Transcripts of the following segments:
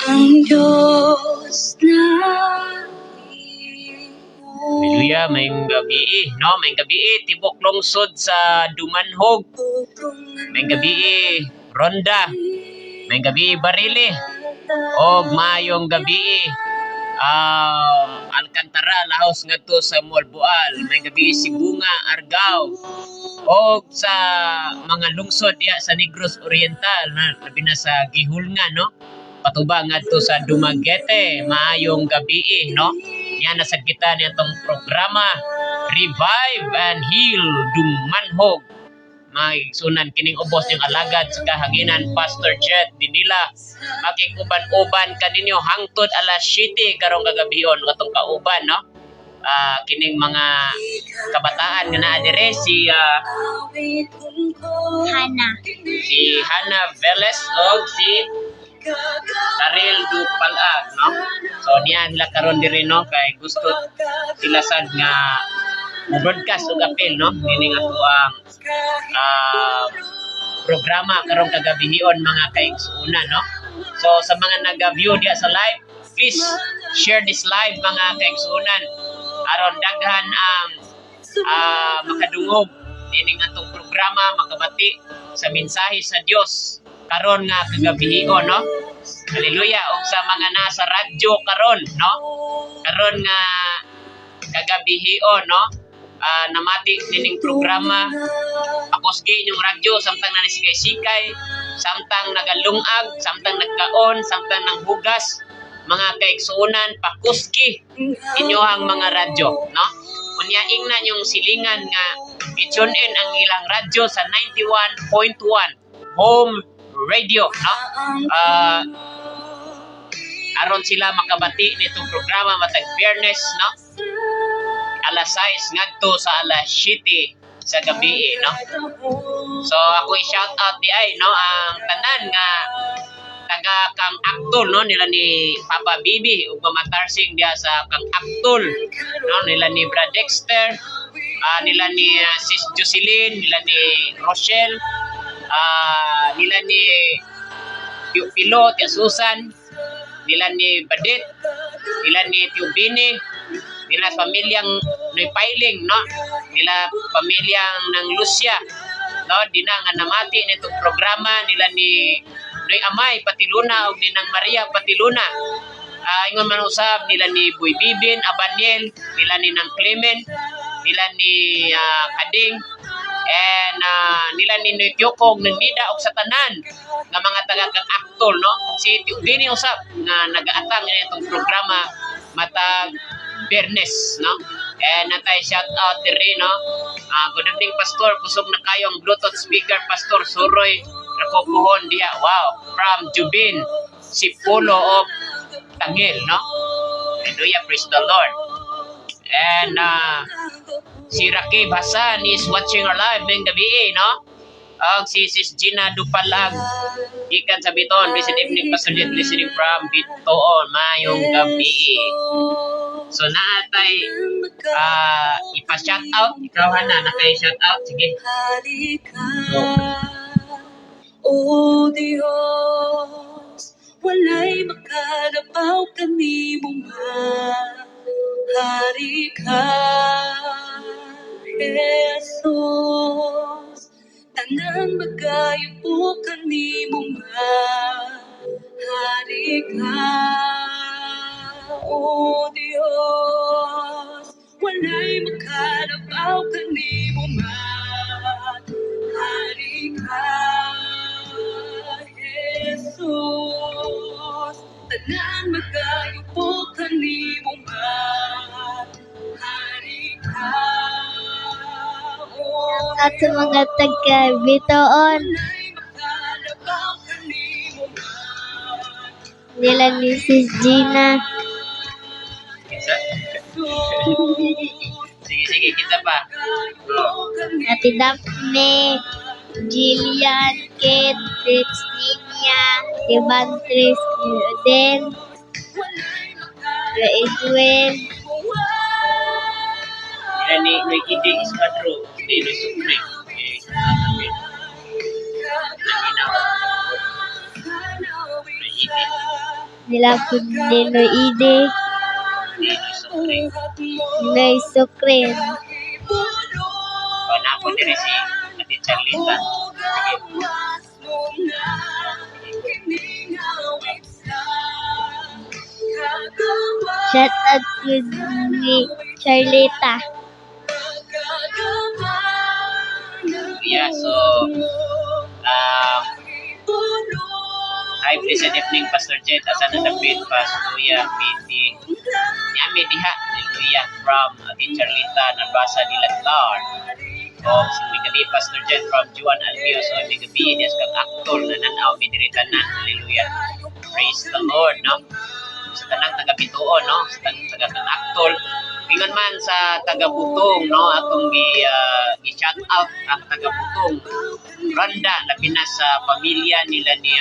ang Diyos na Hallelujah, mayong gabi, no? Mayong gabi, tibok lungsod sa Dumanhog. Mayong gabi, Ronda. Mayong gabi, Barili. O mayong gabi, Alcantara, Lahos ngadto sa Molboal. Mayong gabi, Sibunga, Argao. O sa mga lungsod ya sa Negros Oriental, labi na sa Gihulnga, no? Patubang ngadto sa Dumaguete. Maayong gabi, no? Yan nasa kita nitong programa Revive and Heal Dumanhog. Magsunan kining ubos yung alagad sa kahanginan Pastor Jet Dinila. Makikuban-uban kaninyo hangtod alas 7 karong gagabion katong kauban, no? Kining mga kabataan nga naa dire si Hana Velez o si Taril Dupalag, no? So niya nila karon diri, no, kay gusto sila sad nga broadcast og apel, no, nining ato ang programa karong kagabihion mga kaigsuonan, no. So sa mga naga-view diya sa live, please share this live mga kaigsuonan aron daghan ang makadungog nining atong programa, makabati sa mensahe sa Dios karon nga kagabihion, no. Hallelujah. Og sa mga nasa radyo karon, no, karon nga kagabihion, no, namati nining programa, pakusgi inyong radyo samtang nanisikay-sikay, samtang nagalungag, samtang nagkaon, samtang nanghugas, mga kaigsuonan, pakusgi inyohang mga radyo, no. Unyaing na yung silingan nga i-tune in ang ilang radyo sa 91.1 home radio, no. Aron sila makabati nitong programa matag Biyernes, no, alas 6 ngadto sa alas 7 sa gabi, no. So ako i-shout out di ay, no, ang tanan nga taga kang Aktol, no, nila ni Papa Bibi ug mamatarsing diya sa kang Aktol, no, nila ni Brad Dexter, nila ni Sis Jocelyn, nila ni Rochelle, nila ni Pilo, Tia Susan, nila ni Badit, nila ni Tiubini, nila pamilyang Noy Pailing, no, nila pamilyang ng Lucia, no, dina nga namati nitong programa, nila ni Noy Amay Patiluna ug ni nang Maria Patiluna. Ingon man usab nila ni Boy Bibin Abaniel, nila ni nang Clement, nila ni Kading, and nila ni Noy Tiokog ng Nida og sa tanan nga mga taga kang Aktol, no. Si Tiubini usab nga nagaatang nitong programa matag Biyernes, no. And natay shout out diri, no. Good evening Pastor, kusog na kayo ang Bluetooth speaker Pastor Suroy Rakopuhon diya. Wow, from Jubin Sipulo of Tangil, no. Hallelujah, praise the Lord. And si Rakib Hasan is watching our live ngayong gabi, no. Si Sis Gina Dupalag gikan sa Biton. Blessed evening Pastor Jet, listening from Biton, mayong gabi. So naatay ipa-shout out, ikaw Hana, nakay-shout out, sige. O Diyos, walay makalabaw kanimong hari ka, Jesus. Tanang magayo po kanimong hari ka, O Diyos, walay makalabaw kanimong hari ka, Jesus. Tanan magayo po kanimong hari ka, O At sa mga taga-Bitoon, nila ni Sis Gina. Sige, kita pa. Ate Daphne, Jillian, Kate, Ninia, Devantris, Uden, Edwin, Nila ni Noy Kiding Iskadro, hindi Noy Supre. nila po Ninoy Ide, Ninoy Sukri. Ninoy Sukrin, Napo diri si Ate Charlita. shout out po ni Charlita. Yeah, so hi, blessed evening, Pastor Jet. Asa na dapit, Pastor Luya, PT. Nyami diha, hallelujah, from Ate Charlita, nabasa nila Tar. O, si gabi, Pastor Jet, from Juan Albio. So, may gabi, yes, kang aktor na nanaw, may diritanan, hallelujah. Praise the Lord, no? Sa tanang taga-bituon, no? Sa tanang taga-aktor. Ingon man sa taga-butong, no? Atong gi-shout out ang taga-butong. Ronda, labi na sa pamilya nila ni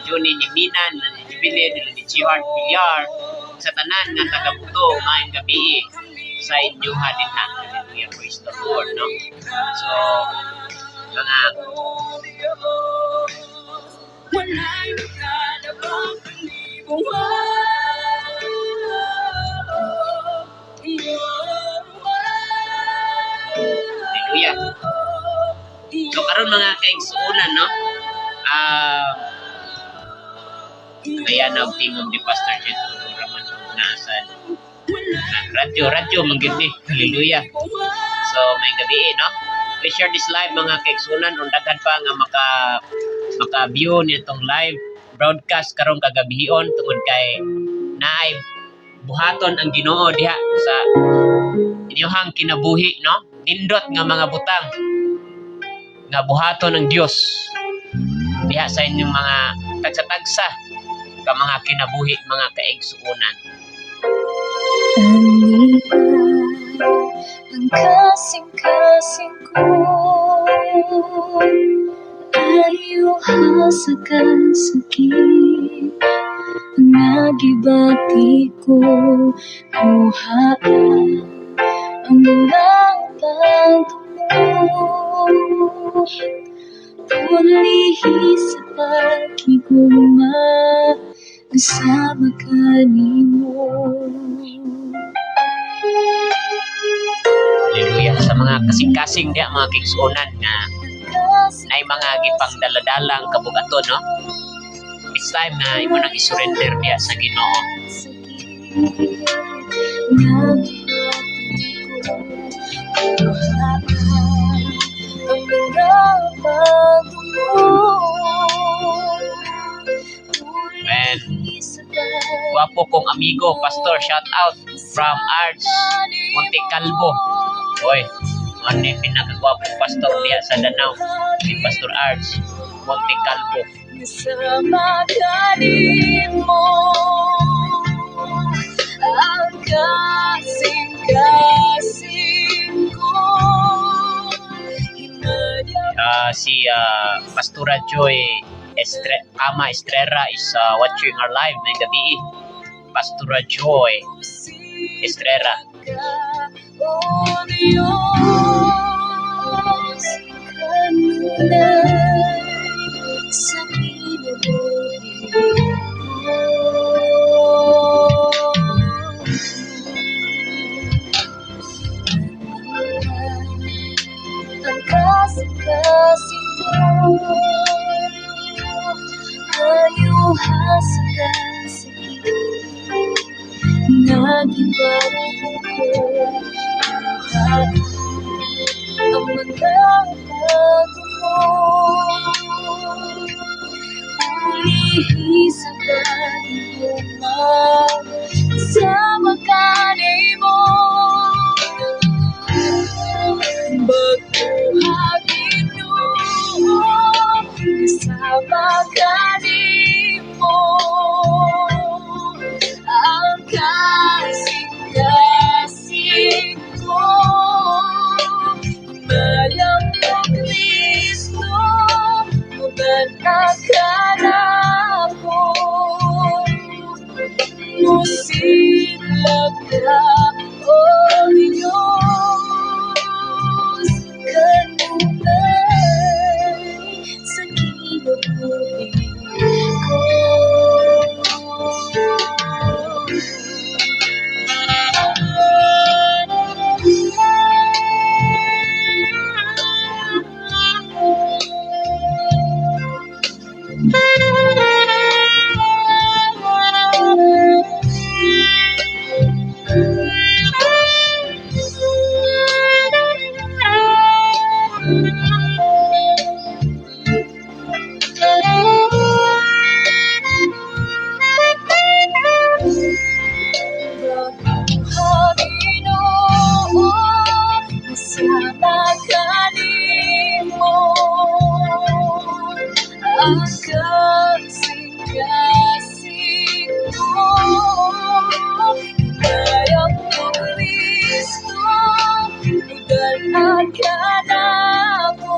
Johnny Niminan, ni Jubilee, nila ni Jihart Villar. Sa tanan nga taga-butong, mayang gabi sa inyo din na. Hallelujah, praise the Lord, no? So, mga hallelujah. So, karon mga kaigsuunan, no? Kaya na tingog ni Pastor Jet raman naasan. Radyo manggid. Hallelujah. So, may gabi, no? Please share this live mga kaigsuunan. Undagan pa nga maka-view nitong live broadcast karong kagabihon tungod kay naay buhaton ang Ginoo diha sa inyong kinabuhi, no? Nindot nga mga butang nga buhaton ng Dios diha sa inyong mga tagsa-tagsa ka mga kinabuhi, mga kaigsuunan. Ang kasing-kasing ko ayaw sa kasakit, nagibati ko buhaan ang mga pagtumo, pulihi sa pagkiguma kasama ka nimo. Hallelujah. Sa mga kasing-kasing diha mga kaigsuunan nga ay mga gipang daladalang kabugaton, no? It's time na imo nang isurrender diha sa Ginoo. Amen. Guwapo kong amigo, Pastor, shout out from Arts Monte Calvo. Oy, ano yung pinakagwapong pastor diya sa Danau, si Pastor Arts Monte Calvo. Sama ka mo ang kasing-kasing ko. Si Pastora Joy Ama Estrera is watching our live ng gabi. Pastora Joy Estrera. Oh Diyos, kanunay sa kinabuhi mo. Ang kasing-kasing ko ayaw sa kasakit, nagibati ko buhaan ang mga pagtumo, pulihi sa pagkiguma kasama ka nimo. Bagbuhagin mo kasama ka nimo. Ang kasing-kasing ko, mayang mo Kristo, mudan ka na ko. Kaya po Kristo, ugalan ka na mo.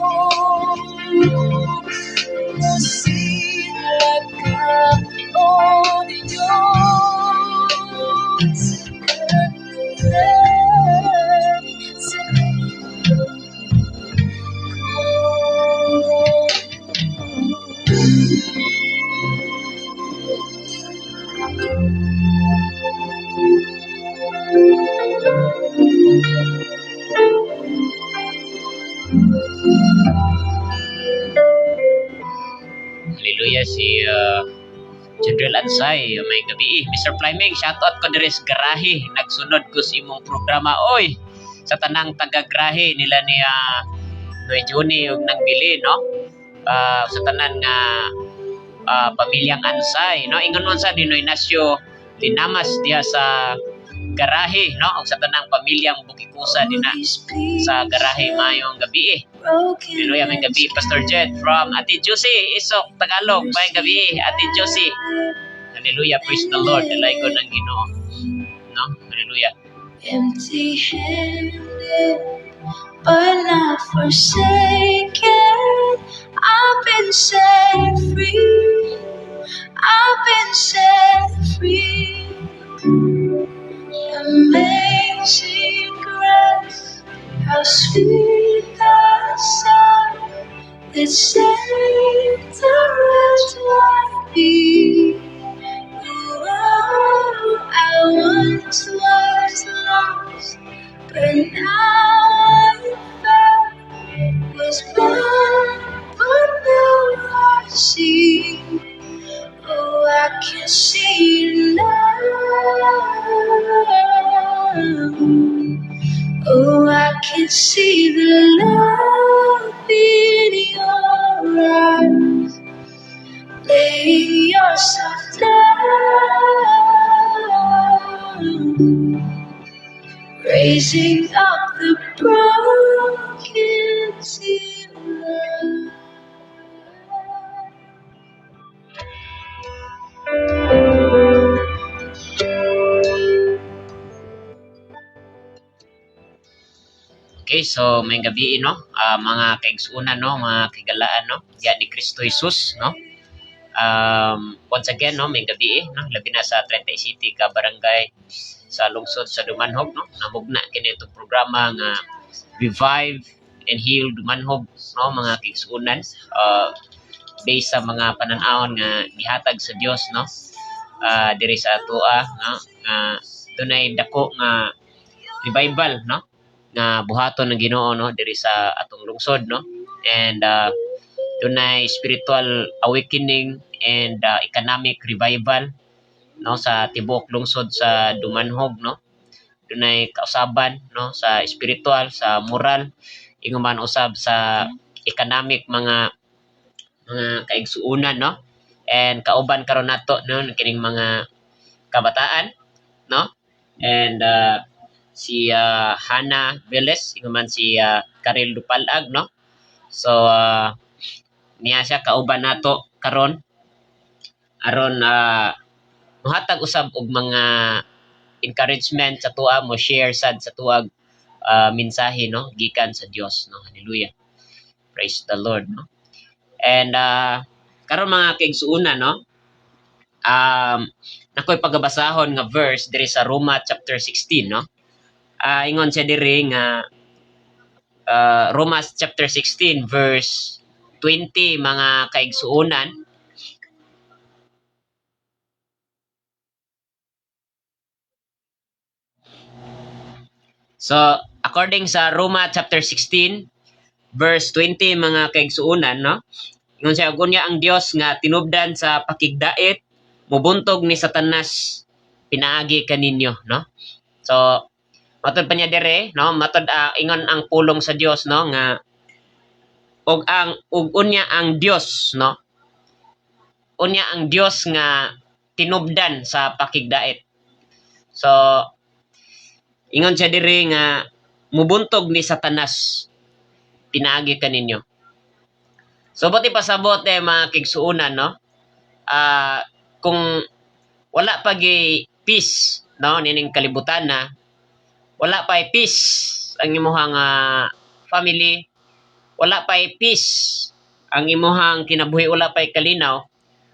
Musilag ka, O Diyos, kanunay sa Hallelujah si Judrel Ansay, may gabi. Mr. Fleming, shoutout ko diri sa garahe. Nagsunod ko sa imong programa. Oy, sa tanang taga-grahe nila ni Noy Juni ug nang bili, no? Sa tanan nga pamilyang Ansay, no? Ingon mo sa Dinoy Nasyo linamas diha sa garahe, no? Ug sa tanang pamilyang Bukikusa dinha sa garahe mayong gabi. Hallelujah, may gabi. Pastor Jed from Ate Josie, Isok, Tagalog. May gabi, Ate Josie. Hallelujah, praise the Lord. Dalay ko ng Ginoo. No? Hallelujah. Empty-handed, but not forsaken. I've been set free. I've been set free. Amazing grace, how sweet the sound that saved a wretch like me. Oh, I once was lost, but now I'm found. Was blind, but now I see. Oh, I can see now. Oh, I can see the love in your eyes. Lay yourself down, raising up the broken to life. Okay, so may gabi, no? Mga kaigsunan, no? Mga kagalaan, no? Diya ni Kristo Jesus, no? Once again, no? May gabi, no? Labi na sa 30 City ka barangay sa lungsod sa Dumanhog, no? Namugna kini itong programa nga Revive and Heal Dumanhog, no? Mga kaigsunan. Based sa mga pananawon nga gihatag sa Dios, no? Diri sa atoa, no? Dunay dako nga revival, no? Nga buhaton ng Ginoo, no? Diri sa atong lungsod, no? And dunay spiritual awakening and economic revival, no? Sa tibuok lungsod sa Dumanhog, no? Dunay kausaban, no? Sa spiritual, sa moral, ingon man usab sa economic mga kaigsuunan, no? And kauban karon nato, no? Kining mga kabataan, no? And si Hannah Velez, ingon man si Karel Dupalag, no? So niya siya kauban nato karon aron muhatag usab og mga encouragement sa tuwa mo share sad sa tuwag mensahe, no? Gikan sa Dios, no? Hallelujah. Praise the Lord, no? And karon mga kaigsuunan, no? Nakoy pagabasahon nga verse diri sa Roma chapter 16, no? Ingon siya diri nga Romans chapter 16 verse 20, mga kaigsuunan. So according sa Roma chapter 16 verse 20, mga kaigsuunan, no? Ingon siya, gunya ang Dios nga tinubdan sa pakigdait, mubuntog ni Satanas pinaagi kaninyo, no? So matod pa niya dire, no? Matod ingon ang pulong sa Dios, no? Nga ug unya ang Dios, no? Unya ang Dios nga tinubdan sa pakigdait. So ingon siya dire nga mubuntog ni Satanas pinaagi kaninyo. So buti pasabot mga kigsuunan, no? Kung wala pa peace, no, nining kalibutan na, wala pa peace ang imuhang family, wala pa peace ang imuhang kinabuhi, wala pa kalinaw,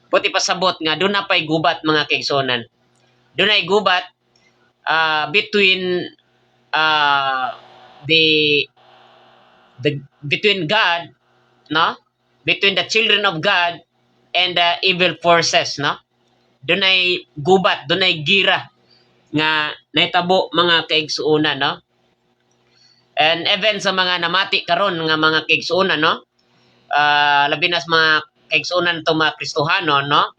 buti pasabot nga doon na pa'y gubat mga kaigsuonan. Doon ay gubat between between God, no? Between the children of God and the evil forces, no? Doon ay gubat, doon ay gira nga naitabo mga kaigsuonan, no? And even sa mga namati karon nga mga kaigsuonan, no? Labi na sa mga kaigsuonan to mga Kristohano, no?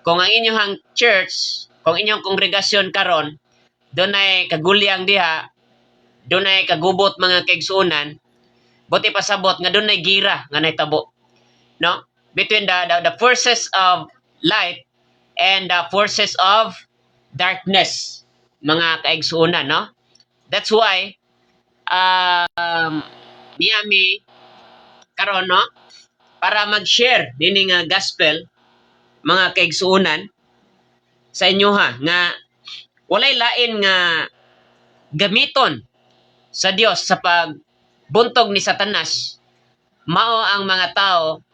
Kung ang inyong church, kung inyong kongregasyon karon, doon ay kagulyang diha, doon ay kagubot mga kaigsuonan, buti pasabot nga doon ay gira nga naitabo, no? Between the forces of light and the forces of darkness, mga kaigsuonan, no? That's why niyami karon, no, para mag-share dini nga gospel mga kaigsuonan sa inyo nga walay lain nga gamiton sa Dios sa pagbuntog ni Satanas, mao ang mga tao,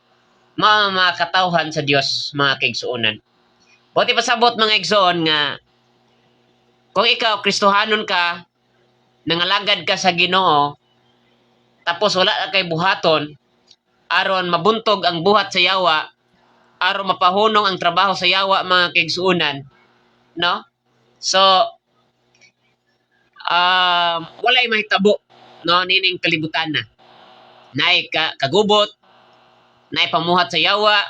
mao ang mga katawhan sa Dios mga kaigsuonan. Buti pasabot mga igsoon nga kung ikaw Kristohanon ka, nangalagad ka sa Ginoo, tapos wala na kay buhaton aron mabuntog ang buhat sa yawa, aron mapahunong ang trabaho sa yawa mga kaigsuonan, no? So walay mahitabo, no, nining kalibutan na. Naay kagubot, naay pamuhat sa yawa,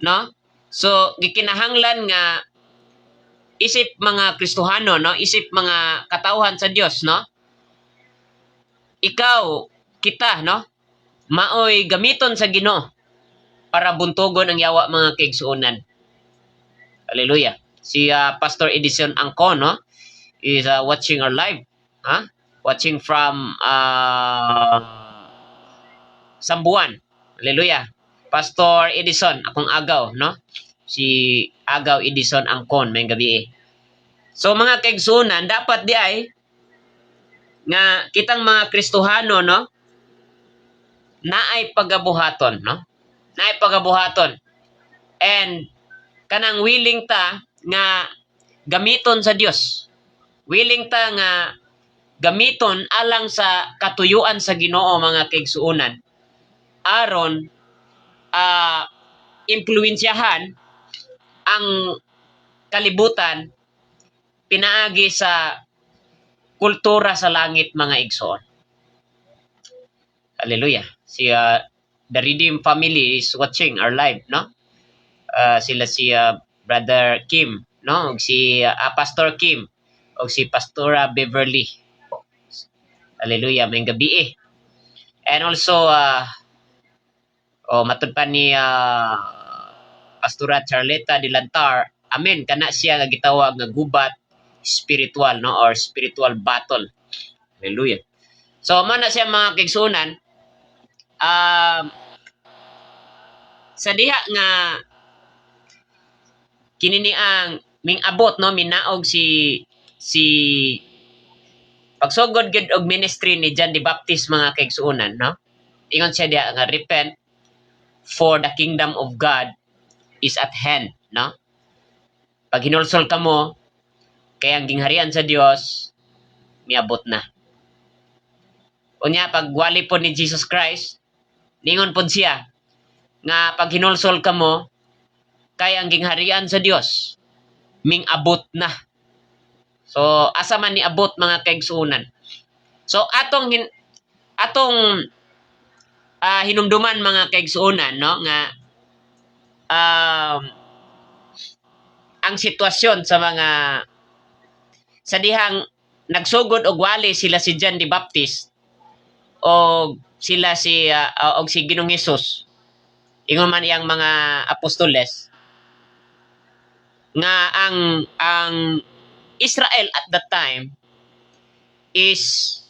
no? So gikinahanglan nga isip mga Kristohano, no, isip mga katawhan sa Dios, no, ikaw, kita, no, maoy gamiton sa Ginoo para buntogon ang yawa mga kaigsuonan. Hallelujah. Si Pastor Edison Angkon, no, is watching our live, watching from Sambuan. Hallelujah. Pastor Edison, akong agaw, no, si Agaw Edison Angkon may gabi. So mga kaigsuonan, dapat di ay nga kitang mga Kristohano, no, naay pagabuhaton, no, naay pagabuhaton, and kanang willing ta nga gamiton sa Dios, willing ta nga gamiton alang sa katuyuan sa Ginoo mga kaigsuonan, aron impluwensyahan ang kalibutan pinaagi sa kultura sa langit mga igsoon. Hallelujah. Si the Redeem family is watching our live, no? Sila si Brother Kim, no? Og si Pastor Kim, og si Pastora Beverly. Hallelujah, may gabi. And also matud pa ni Pastora Charleta Dilantar, amen, kana siya nga gitawag nga gubat spiritual, no, or spiritual battle. Hallelujah. So man na siya mga kaigsuonan, sa diha nga kinini ang ming abot, no, minaog si pagsugod gid og ministry ni John the Baptist mga kaigsuonan, no, ingon siya diha nga repent for the kingdom of God is at hand, no? Pag hinulsol ka mo, kaya ang gingharian sa Dios miabot na. Unya pag wali po ni Jesus Christ, ningon pod siya nga pag hinulsol ka mo, kaya ang gingharian sa Dios ming abot na. So asa man ni abot mga kaigsuonan. So atong hinumduman mga kaigsuonan, no, nga ang sitwasyon sa mga sa dihang nagsugod og wali sila si John the Baptist o sila si og si Ginoong Hesus, ingon man iyang mga apostoles, nga ang Israel at that time is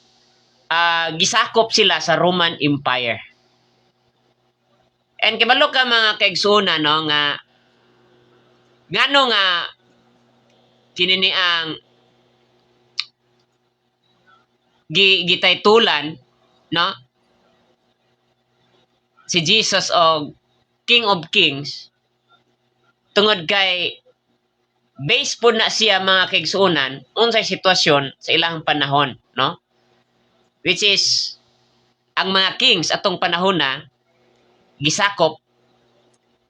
gisakop sila sa Roman Empire. And kabalo ka mga kaigsuonan, no, nga ngano nga kini ni ang gitaytulan, no, si Jesus og King of Kings tungod kay base po na siya mga kaigsuonan unsay sitwasyon sa ilang panahon, no, which is ang mga kings atong panahon na gisakop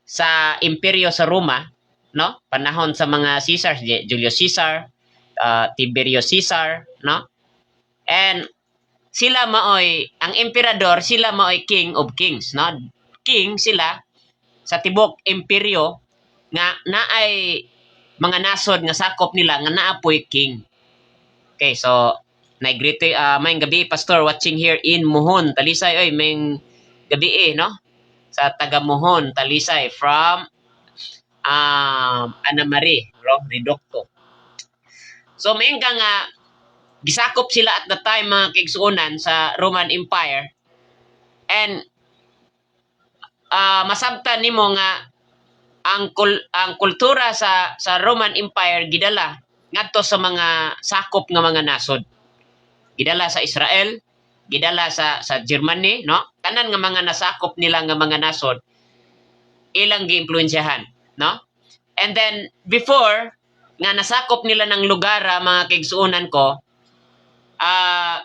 sa imperyo sa Roma, no, panahon sa mga Caesar, Julius Caesar, Tiberius Caesar, no, and sila maoy ang emperador, sila maoy king of kings, no, king sila sa tibok imperyo nga naay mga nasod nga sakop nila nga naapoy king. Okay, so naigrito may gabi pastor watching here in Mohon, Talisay. Oy, may gabi no, sa taga Mohon, Talisay from Ana Marie, Ridocto. So may nga gisakop sila at the time mga kaigsuonan sa Roman Empire, and masabtan nimo nga ang kultura sa Roman Empire gidala ngadto sa mga sakop nga mga nasod. Gidala sa Israel, gidala sa Germany, no? Tanan nga mga nasakop nila nga mga nasod ilang giimpluwensyahan, no? And then before nga nasakop nila ng lugar mga kaigsuonan ko,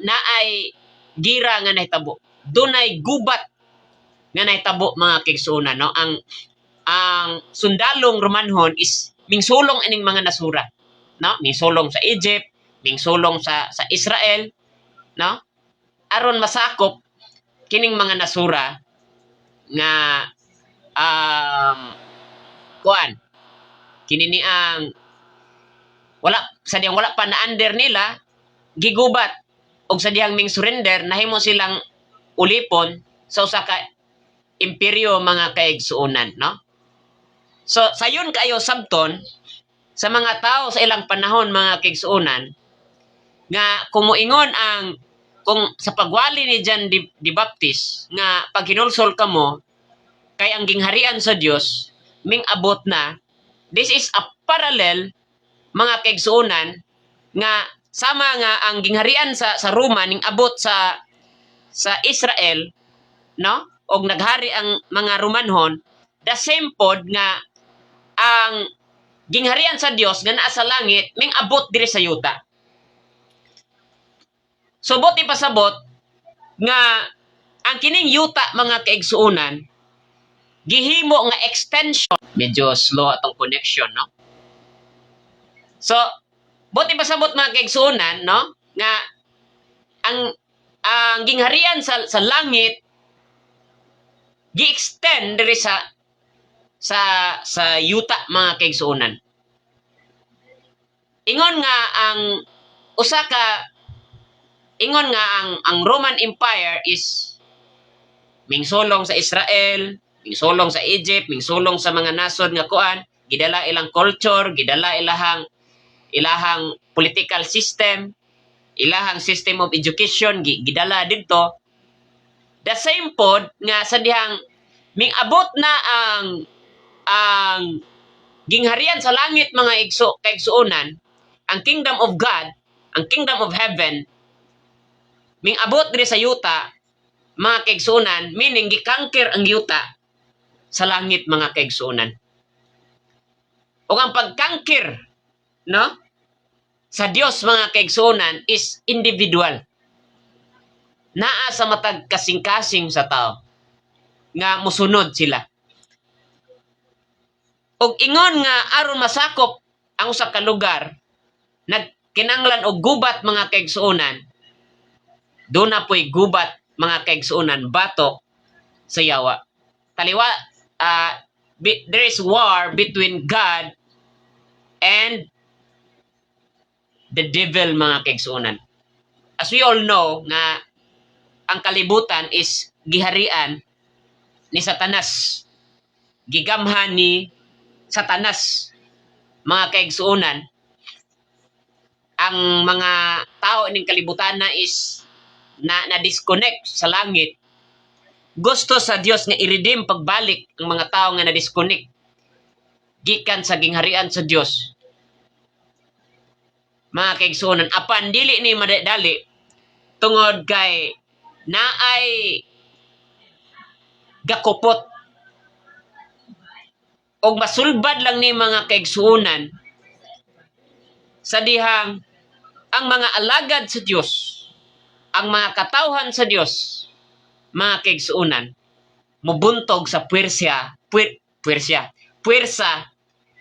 naay gira nga nahitabo. Dunay gubat nga nahitabo mga kaigsuonan, no? Ang sundalong Romanhon is mingsulong ining mga nasura, no? Mingsulong sa Egypt, mingsulong sa Israel, no? Aron masakop kining mga nasura nga kuan kini ni ang wala pa na under nila gigubat og sa dihang ming surrender nahimo silang ulipon sa usa ka imperyo mga kaigsuonan, no? So sayon kayo sabton sa mga tao sa ilang panahon mga kaigsuonan nga kumuingon kung sa pagwali ni John the Baptist nga pag hinulsol kamo kay ang gingharian sa Dios ming abot na, this is a parallel mga kaigsuonan nga sama nga ang gingharian sa Roma ning abot sa Israel, no, og naghari ang mga Romanhon, the same pod nga ang gingharian sa Dios nga naa sa langit ming abot diri sa yuta. So buti pasabot nga ang kining yuta mga kaigsuonan gihimo nga extension. Medyo slow atong connection, no? So buti pasabot mga kaigsuonan, no, nga ang gingharian sa langit gi-extend diri sa yuta mga kaigsuonan. Ingon nga ang Roman Empire is mingsulong sa Israel, mingsulong sa Egypt, mingsulong sa mga nasod nga kuan, gidala ilang culture, gidala ilahang political system, ilahang system of education, gidala didto. The same pod nga sa dihang ming abot na ang gingharian sa langit mga kaigsuonan, ang kingdom of God, ang kingdom of heaven, ming abot diri sa yuta mga kaigsuonan, meaning gikangker ang yuta sa langit mga kaigsuonan. O ang pagkangker, no, sa Dios mga kaigsuonan is individual. Naa sa matag kasing-kasing sa tao nga musunod sila. Og ingon nga aron masakop ang usa ka lugar, nagkinanglan og gubat mga kaigsuonan. Do na po'y gubat mga kaigsuonan batok sa yawa. Taliwa, there is war between God and the devil mga kaigsuonan. As we all know nga ang kalibutan is giharian ni Satanas. Gigamhan ni Satanas mga kaigsuonan. Ang mga tao ining kalibutan na is na disconnect sa langit. Gusto sa Dios nga i-redeem pagbalik ang mga tao nga na disconnect gikan sa gingharian sa Dios. mga kaigsuonan, apan dili ni madali tungod kay naay gakupot og masulbad lang ni mga kaigsuonan sa dihang ang mga alagad sa Dios, ang mga katawhan sa Dios, mga kaigsuonan, mubuntog sa puwersa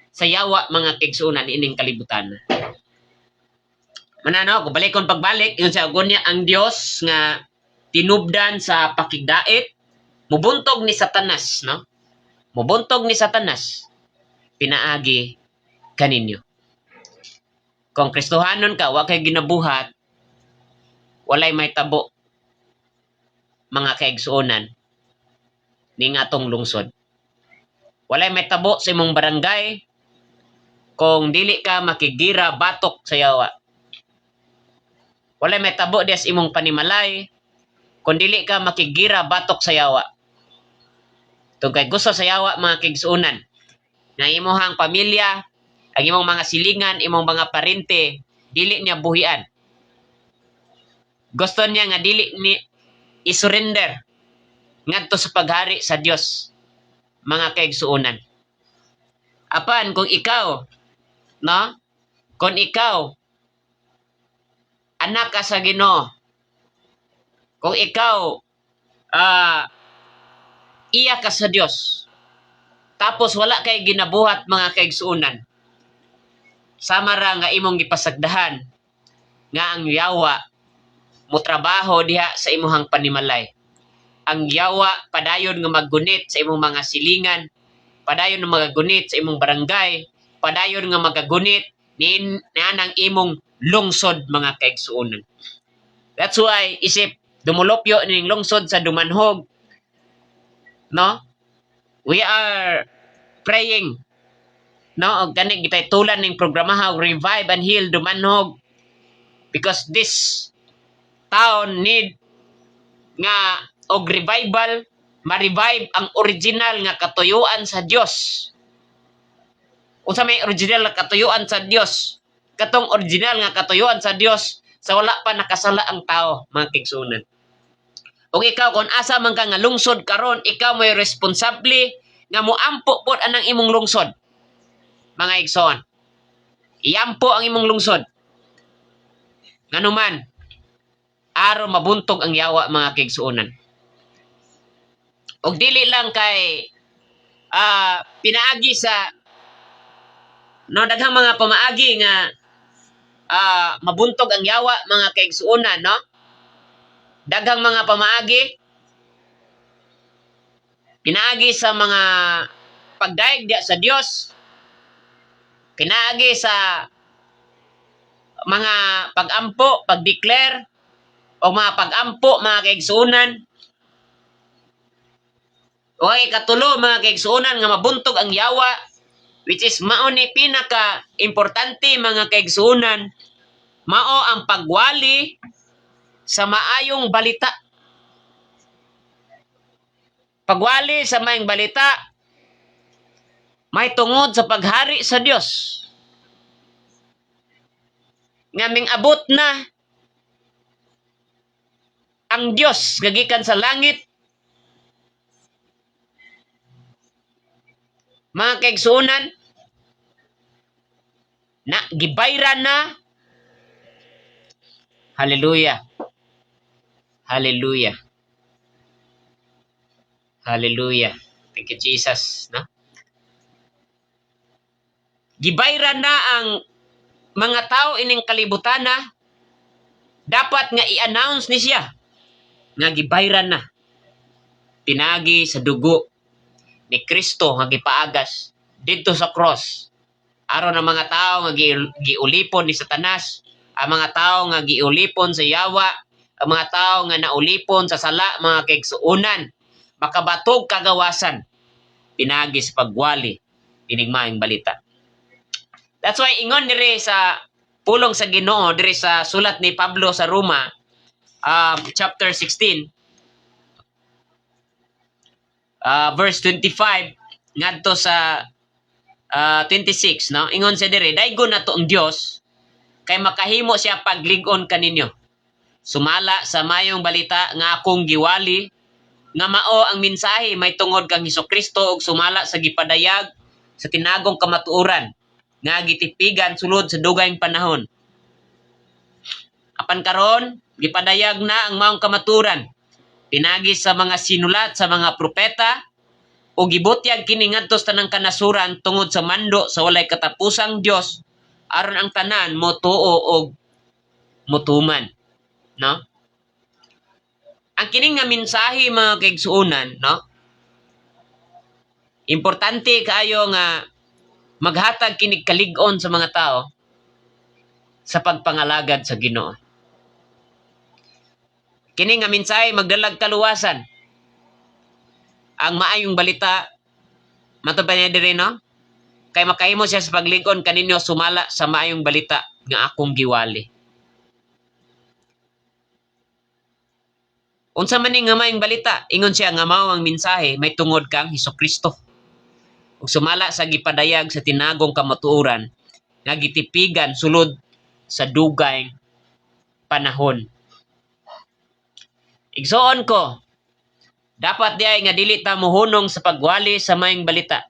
sa yawa mga kaigsuonan ining kalibutan. Manano, kung balikon pagbalik, yun sa agonya ang Dios nga tinubdan sa pakigdait, mubuntog ni Satanas, no? Mubuntog ni Satanas, pinaagi kaninyo. Kung Kristohanon ka, wa kay ginabuhat, walay may tabo, mga kaigsuonan, ning atong lungsod. Walay may tabo sa imong barangay, kung dili ka makigira batok sa yawa. Walay may tabo des imong panimalay, kung dili ka makigira batok sa yawa. Tug kay gusto sa yawa mga kaigsuonan, nga imong pamilya, ang imong mga silingan, imong mga parente, dili niya buhian. Gusto niya nga dili ni isurrender ngadto sa paghari sa Dios, mga kaigsuonan. Apan kung ikaw, no? Kung ikaw anak ka sa Ginoo, kung ikaw iya ka sa Dios, tapos wala kay ginabuhat mga kaigsuonan, sama ra nga imong gipasagdahan nga ang yawa mo trabaho diha sa imong panimalay. Ang yawa padayon nga maggunit sa imong mga silingan, padayon nga magagunit sa imong barangay, padayon nga magagunit nang imong lungsod mga kaigsuonan. That's why isip dumulopyo ning lungsod sa Dumanhog, no? We are praying, no? Og gani gitay tulan ning programaha Revive and Heal Dumanhog, because this town need nga og revival, ma-revive ang original nga katuyuan sa Dios. Unsa may original nga katuyuan sa Dios? Katong original nga katuyuan sa Dios sa wala pa nakasala ang tao, mga kaigsuonan. Ug ikaw kung asa man ka nga lungsod karon, ikaw may responsable nga moampo pod anang imong lungsod. Mga igsoon, iampo ang imong lungsod. Nganuman, aron mabuntog ang yawa mga kaigsuonan. Og dili lang kay pinaagi sa daghang mga pamaagi nga mabuntog ang yawa mga kaigsuonan, no? Daghang mga pamaagi pinaagi sa mga pagdaig diya sa Dios, pinaagi sa mga pagampo, pagdeclare o mga pagampo mga kaigsuonan. O ay katulo mga kaigsuonan nga mabuntog ang yawa, which is mao ni pinaka importante mga kaigsuonan, mao ang pagwali sa maayong balita. Pagwali sa maayong balita may tungod sa paghari sa Dios. Nga ming-abot na ang Dios gagikan sa langit. Mga kaigsuonan, na gibayran na. Hallelujah. Hallelujah. Hallelujah. Thank you, Jesus. No? Gibayran na ang mga tao ining kalibutan na. Dapat nga i-announce ni siya nga gibayran na. Pinagi sa dugo ni Kristo nga gipaagas dito sa cross. Aron ang mga tao nga giulipon ni Satanas, ang mga tao nga giulipon sa yawa, ang mga tao nga naulipon sa sala mga kaigsuonan, makabatog kagawasan pinagi sa pagwali ining maayong balita. That's why ingon diri sa pulong sa Ginoo diri sa sulat ni Pablo sa Roma, chapter 16, verse 25 ngadto sa 26, no? Ingon sa dire, daygon nato ang Dios kay makahimo siya paglig-on kaninyo. Sumala sa mayong balita nga akong giwali, nga mao ang mensahe may tungod kang Hesukristo ug sumala sa gipadayag sa tinagong kamatuoran nga gitipigan sulod sa dugayng panahon. Apan karon gipadayag na ang maong kamatuoran pinagi sa mga sinulat sa mga propeta o gibutyag kini ngadto sa tanang kanasuran tungod sa mando sa walay katapusang Dios aron ang tanan motuo og motuman, no? Ang kining nga mensahe mga kaigsuonan, no? Importante kaayo nga maghatag kini kalig-on sa mga tao sa pagpangalagad sa Ginoo. Kini nga mensahe magdalag kaluwasan. Ang maayong balita matubay niya diri, no? Kay makahimo siya sa paglig-on kaninyo sumala sa maayong balita nga akong giwali. Unsa man nga maayong balita, ingon siya nga mao ang mensahe may tungod kang Hesukristo. Ug sumala sa gipadayag sa tinagong kamatuoran nga gitipigan sulod sa dugayng panahon. Igsoon ko, dapat diay nga dili ta mohunong sa pagwali sa maayong balita.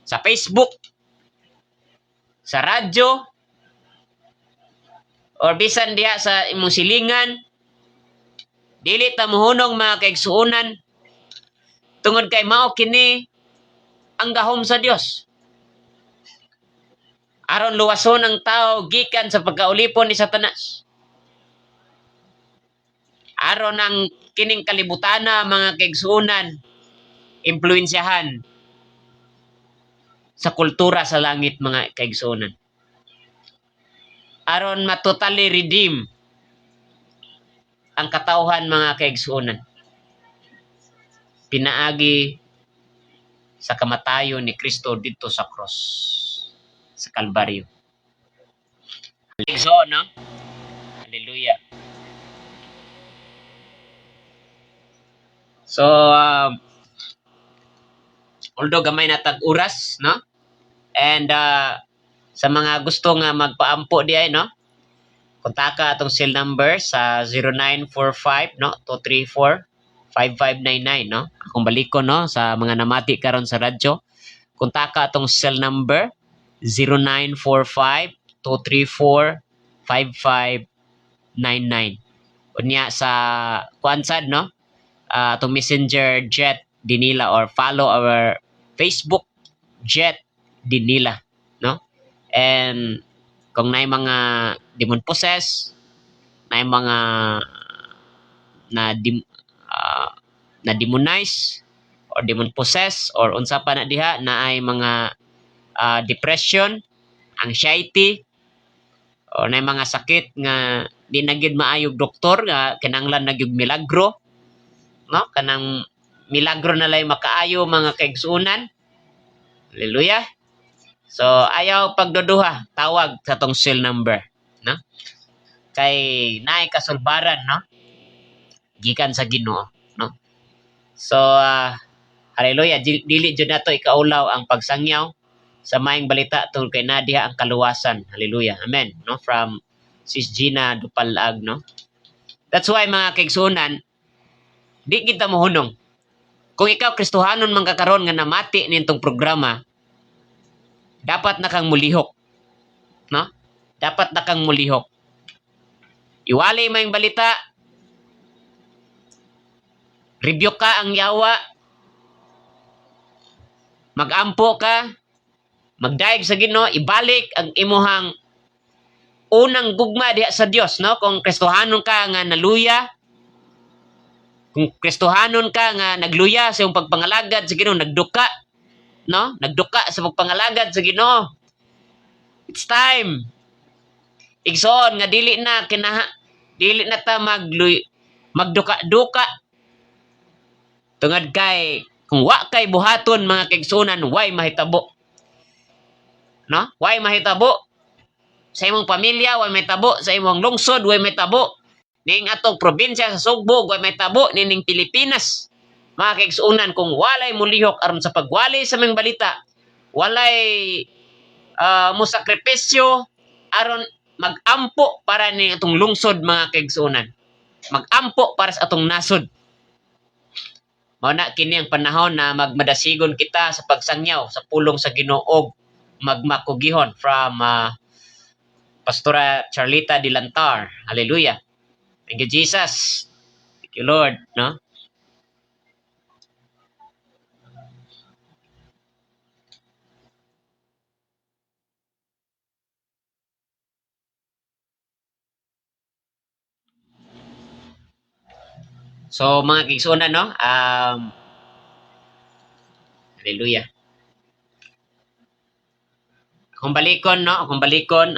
Sa Facebook, sa radyo, or bisan diha sa imong silingan, dili ta mohunong mga kaigsuonan tungod kay mao kini ang gahom sa Dios. Aron luwason ang tao gikan sa pagkaulipon ni Satanas. Aron ang kining kalibutana mga kaigsuonan impluwensyahan sa kultura sa langit mga kaigsuonan. Aron matotally redeem ang katawhan mga kaigsuonan. Pinaagi sa kamatayon ni Kristo dito sa cross, sa Kalbaryo. So, no? Hallelujah. So, although gamay na tag-uras, no? And sa mga gusto nga magpaampo diay, no? Kontaka atong cell number sa 0945, no? 234-5599, no? Akong baliko, no? Sa mga namati karon sa radyo. Kontaka atong cell number 0945-234-5599. Unya sa kuansad, no? Itong Messenger Jet Dinila or follow our Facebook Jet Dinila, no? And kung naay mga demon possess, naay mga na demonize or demon possess or unsa pa na diha, naay mga depression, anxiety, o naay mga sakit nga di na gyud maayog doktor nga kinahanglan na gyud milagro, no? Kanang milagro na lay makaayo mga kaigsuonan. Hallelujah. So ayaw pagduduha, tawag sa tong cell number, no? Kay naay kasulbaran, no? Gikan sa Ginoo, no? So hallelujah, dili jud nato ikaulaw ang pagsangyaw sa maayong balita tungod kay nadiha ang kaluwasan. Hallelujah. Amen, no? From Sis Gina Dupalag, no? That's why mga kaigsuonan, di kita mohunong. Kung ikaw Kristohanon man kakaron nga namati nitong programa, dapat na kang mulihok, no? Dapat na kang mulihok. Iwalay mo yung balita, review ka ang yawa, magampo ka, magdaig sa Ginoo, ibalik ang imuhang unang gugma diha sa Dios, no? Kung Kristohanon ka nga naluya, kung Kristohanon ka nga nagluya sa iyong pagpangalagad sa Ginoo, nagduka, no? Nagduka sa pagpangalagad sa Ginoo. It's time. Igsoon nga dili na ta magduka-duka. Tungod kay kung wa kay buhaton mga kaigsuonan, way mahitabo. No? Way mahitabo sa imong pamilya, way mahitabo sa imong lungsod, way mahitabo ning atong probinsya sa Sugbo, way mahitabo ning Pilipinas. Mga kaigsuonan, kung walay mulihok aron sa pagwali sa mga balita, walay mo sakripisyo aron magampo para ni atong lungsod mga kaigsuonan. Magampo para sa atong nasod. Mao na kini ang panahon na magmadasigon kita sa pagsangyaw sa pulong sa Ginoo magmakugihon from Pastora Charlita Dilantar. Hallelujah. Thank you, Jesus. Thank you, Lord. No? So, mga kigsunan, no? Hallelujah. Kung balikon, no? Kung balikon,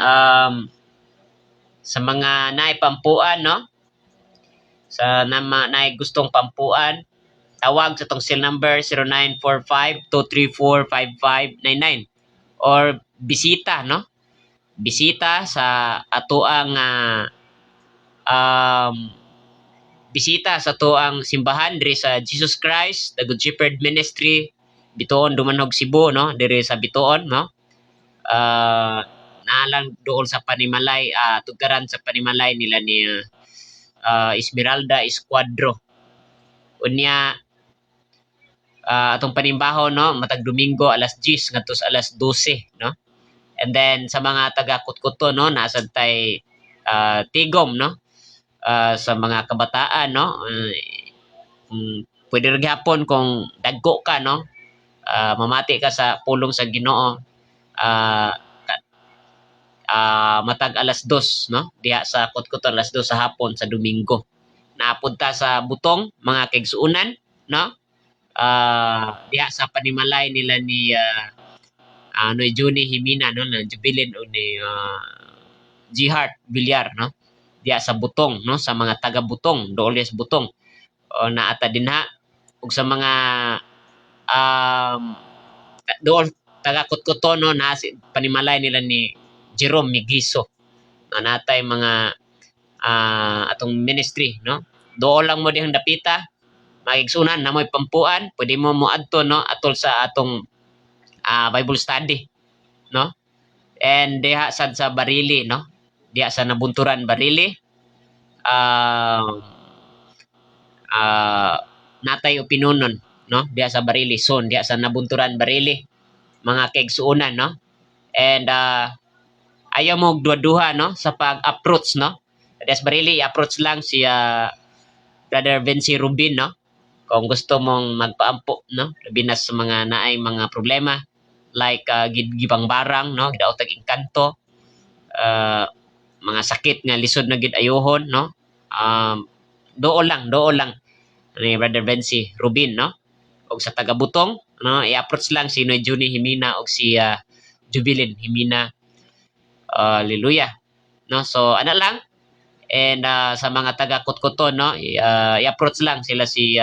sa mga naipampuan, no? Sa naay gustong pampuan, tawag sa tong cell number 0945-234-5599 or bisita, no? Bisita sa atoang bisita sa atoang simbahan diri sa Jesus Christ, the Good Shepherd Ministry, Bituon, Dumanog, Cebu, no? Diri sa Bituon, no? Naalang doon sa Panimalay, tugaran sa Panimalay nila ni Esmeralda Escuadro. Unya, atong panimbaho, no? Matag Domingo, alas 10, ngadto sa alas 12, no? And then, sa mga taga-Kutkuto, no? Nasad tay tigom, no? Sa mga kabataan, no? Pwede rin hapon kung dagko ka, no? Mamati ka sa pulong sa Ginoo. Matag alas 2, no? Diha sa Kutkuto, alas 2 sa hapon sa Domingo. Napunta sa Butong, mga kaigsuunan, no? Diha sa Panimalay nila ni Juni Himina, no? Na Jubilin o ni G-Heart Villar, no? Diya sa Butong, no? Sa mga taga-Butong, doon sa Butong. O naata din ha. Ug sa mga doon taga-Kutkuto, no? Na Panimalay nila ni Jerome Migiso. Natay mga atong ministry, no? Doon lang mo dihang dapita, magigsunan na mo'y pampuan, pwede mo adto, no? Atol sa atong Bible study, no? And diha sad sa Barili, no? Diya sa Nabunturan, Barili. Natay Opinunon, no? Diya sa Barili, Son. Diya sa Nabunturan, Barili. Mga kaigsuunan, no? And ayaw mo duha-duha, no? Sa pag-approach, no? Diya sa Barili, i-approach lang si Brother Vinci Rubin, no? Kung gusto mong magpaampo, no? Labi na sa mga naay mga problema like gibang barang, no? Gidaotag engkanto, mga sakit nga lisod na gid ayohon, no? Doon lang ni Brother Vinci Rubin, no? Og sa taga-Butong, no? I-approach lang si Noy Juni Himina og si Jubilin Himina. Hallelujah. No? So ana lang. And sa mga taga-Kutkuto, no? I-approach lang sila si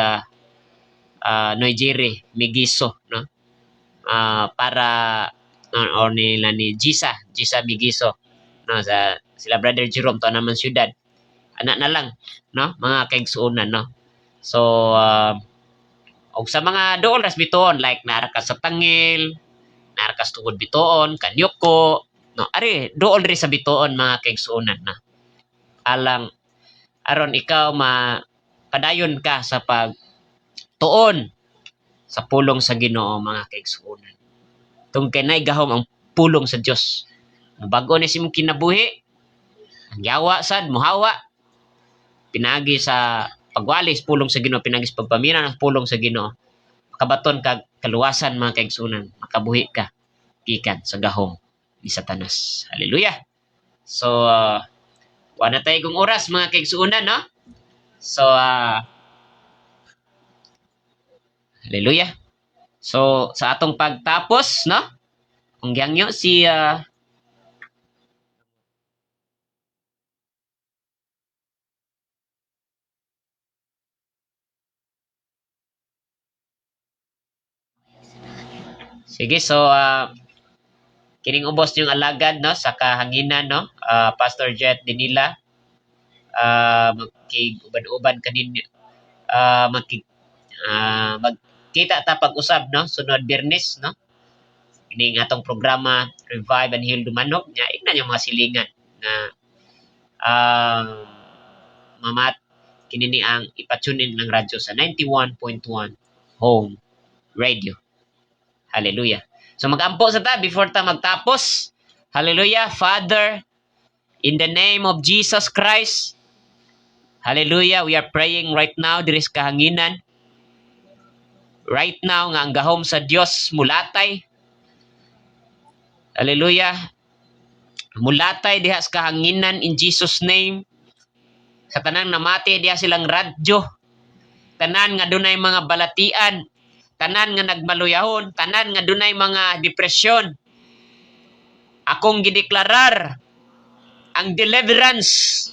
Noy Jerry Migiso, no? Para or nila ni Gisa Migiso, no? Sa sila Brother Jerome to naman syudad. Anak na lang, no? Mga kaigsuunan, no? So og sa mga doon ras bitoon like naara ka sa Tangil, naara ka sa tungod bitoon, Kanyoko, no? Ari doon ri sa bitoon mga kaigsuunan, na alang aron ikaw padayon ka sa pagtuon sa pulong sa Ginoo mga kaigsuunan. Tungkay nay gahom ang pulong sa Dios. Bago ni simong kinabuhi, ang yawa sad muhawa, pinagi sa pagwalis pulong sa Ginoo, pinagi sa pagpamina ng pulong sa Ginoo, makabaton kag kaluwasan mga kaigsuunan, makabuhi ka gikan sa gahom ni Satanas. Hallelujah. So wala tayo kong oras mga kaigsuunan, no? So hallelujah. So sa atong pagtapos, no? Kung gyangyo si sige, so kining ubos yung alagad, no, sa kahanginan, no, Pastor Jet Dinila, magkig-uban-uban kaninyo, magkita ta pag-usab, no, sunod Biyernes, no, kining atong programa Revive and Heal Dumanog, nya ignan yung mga silingan, nga mamat kinini ang ipatunin ng radyo sa 91.1 Home Radio. Hallelujah. So mag-ampo sa ta before ta magtapos. Hallelujah. Father, in the name of Jesus Christ, hallelujah, we are praying right now, diris kahanginan. Right now, nga ang gahom sa Dios mulatay. Hallelujah. Mulatay diha sa kahanginan in Jesus' name. Sa tanang namati diha silang radyo. Tanan nga dunay mga balatian. Tanan nga nagmaluyahon. Tanan nga dunay mga depresyon. Akong gideklarar ang deliverance,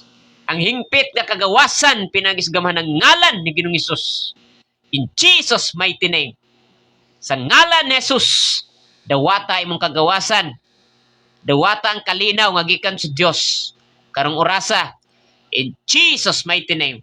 ang hingpit nga kagawasan pinagisgamahan ng ngalan ni Ginoong Hesus. In Jesus' mighty name. Sa ngalan ni Jesus, dawata imong kagawasan. Dawata ang kalinaw nga gikan sa Dios. Karong orasa, in Jesus' mighty name.